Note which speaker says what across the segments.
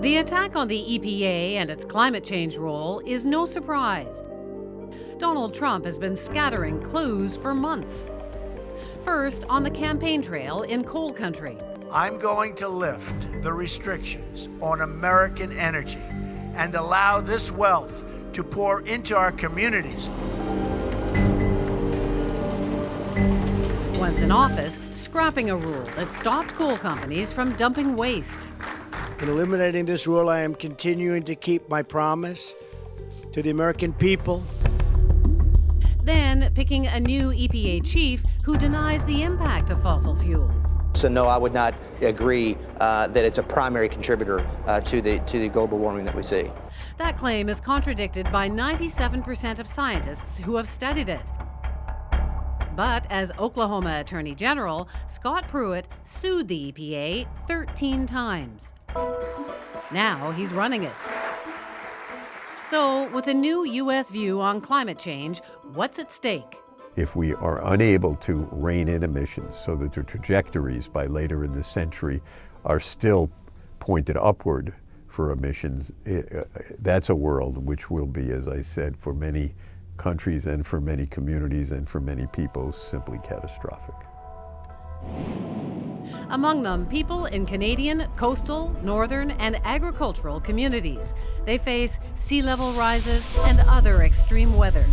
Speaker 1: The attack on the EPA and its climate change role is no surprise. Donald Trump has been scattering clues for months. First, on the campaign trail in coal country.
Speaker 2: I'm going to lift the restrictions on American energy and allow this wealth to pour into our communities.
Speaker 1: Once in office, scrapping a rule that stopped coal companies from dumping waste.
Speaker 2: In eliminating this rule, I am continuing to keep my promise to the American people.
Speaker 1: Then picking a new EPA chief who denies the impact of fossil fuels.
Speaker 3: So no, I would not agree that it's a primary contributor to the global warming that we see.
Speaker 1: That claim is contradicted by 97% of scientists who have studied it. But as Oklahoma Attorney General, Scott Pruitt sued the EPA 13 times. Now he's running it. So, with a new U.S. view on climate change, what's at stake?
Speaker 4: If we are unable to rein in emissions so that the trajectories by later in the century are still pointed upward for emissions, that's a world which will be, as I said, for many countries and for many communities and for many people, simply catastrophic.
Speaker 1: Among them, people in Canadian, coastal, northern, and agricultural communities. They face sea level rises and other extreme weather.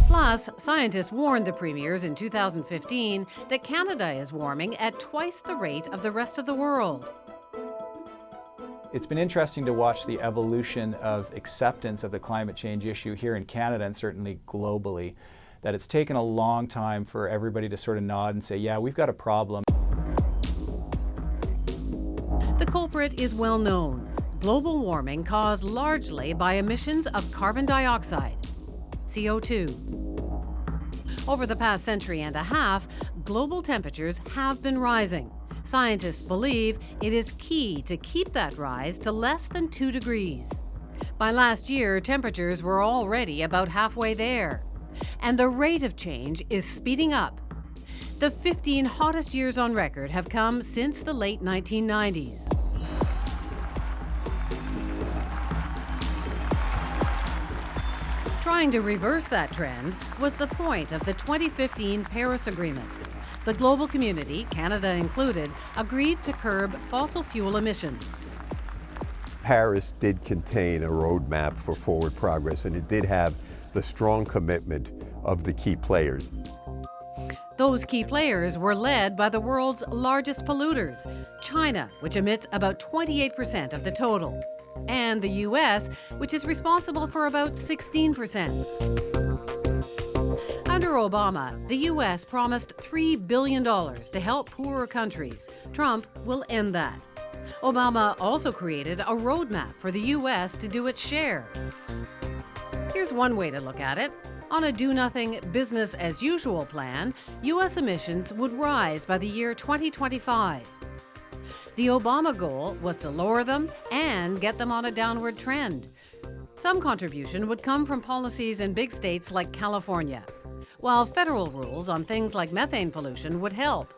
Speaker 1: Plus, scientists warned the premiers in 2015 that Canada is warming at twice the rate of the rest of the world.
Speaker 5: It's been interesting to watch the evolution of acceptance of the climate change issue here in Canada and certainly globally. That it's taken a long time for everybody to sort of nod and say, yeah, we've got a problem.
Speaker 1: The culprit is well known. Global warming caused largely by emissions of carbon dioxide, CO2. Over the past century and a half, global temperatures have been rising. Scientists believe it is key to keep that rise to less than 2 degrees. By last year, temperatures were already about halfway there. And the rate of change is speeding up. The 15 hottest years on record have come since the late 1990s. Trying to reverse that trend was the point of the 2015 Paris Agreement. The global community, Canada included, agreed to curb fossil fuel emissions.
Speaker 4: Paris did contain a roadmap for forward progress, and it did have the strong commitment of the key players.
Speaker 1: Those key players were led by the world's largest polluters, China, which emits about 28% of the total, and the U.S., which is responsible for about 16%. Under Obama, the U.S. promised $3 billion to help poorer countries. Trump will end that. Obama also created a roadmap for the U.S. to do its share. Here's one way to look at it. On a do-nothing, business-as-usual plan, U.S. emissions would rise by the year 2025. The Obama goal was to lower them and get them on a downward trend. Some contribution would come from policies in big states like California, while federal rules on things like methane pollution would help.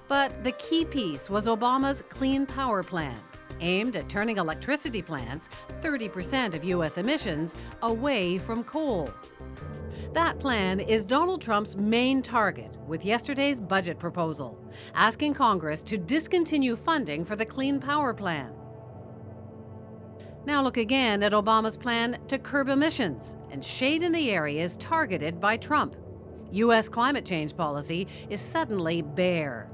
Speaker 1: But the key piece was Obama's Clean Power Plan, aimed at turning electricity plants, 30% of U.S. emissions, away from coal. That plan is Donald Trump's main target with yesterday's budget proposal, asking Congress to discontinue funding for the Clean Power Plan. Now look again at Obama's plan to curb emissions and shade in the areas targeted by Trump. U.S. climate change policy is suddenly bare.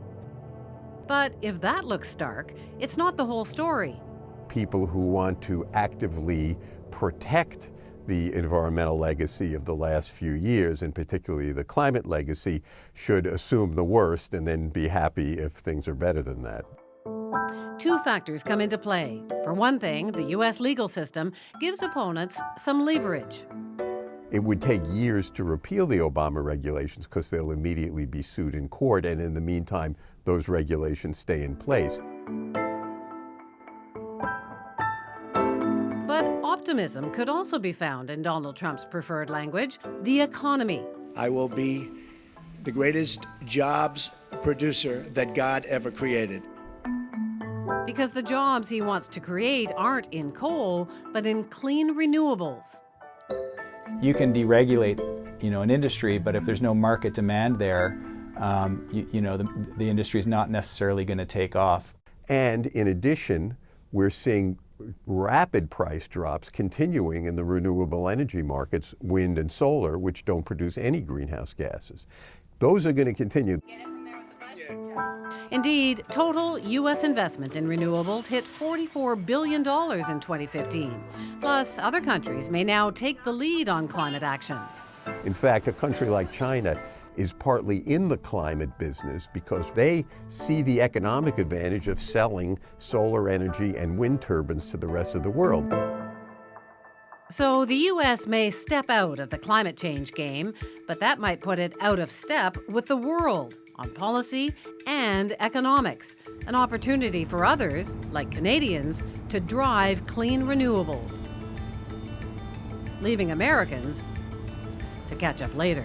Speaker 1: But if that looks stark, it's not the whole story.
Speaker 4: People who want to actively protect the environmental legacy of the last few years, and particularly the climate legacy, should assume the worst and then be happy if things are better than that.
Speaker 1: Two factors come into play. For one thing, the U.S. legal system gives opponents some leverage.
Speaker 4: It would take years to repeal the Obama regulations because they'll immediately be sued in court, and in the meantime, those regulations stay in place.
Speaker 1: But optimism could also be found in Donald Trump's preferred language, the economy.
Speaker 2: I will be the greatest jobs producer that God ever created.
Speaker 1: because the jobs he wants to create aren't in coal, but in clean renewables.
Speaker 5: You can deregulate, an industry, but if there's no market demand there, the industry is not necessarily going to take off.
Speaker 4: And in addition, we're seeing rapid price drops continuing in the renewable energy markets, wind and solar, which don't produce any greenhouse gases. Those are going to continue.
Speaker 1: Indeed, total U.S. investment in renewables hit $44 billion in 2015. Plus, other countries may now take the lead on climate action.
Speaker 4: In fact, a country like China is partly in the climate business because they see the economic advantage of selling solar energy and wind turbines to the rest of the world.
Speaker 1: So the U.S. may step out of the climate change game, but that might put it out of step with the world on policy and economics, an opportunity for others, like Canadians, to drive clean renewables, leaving Americans to catch up later.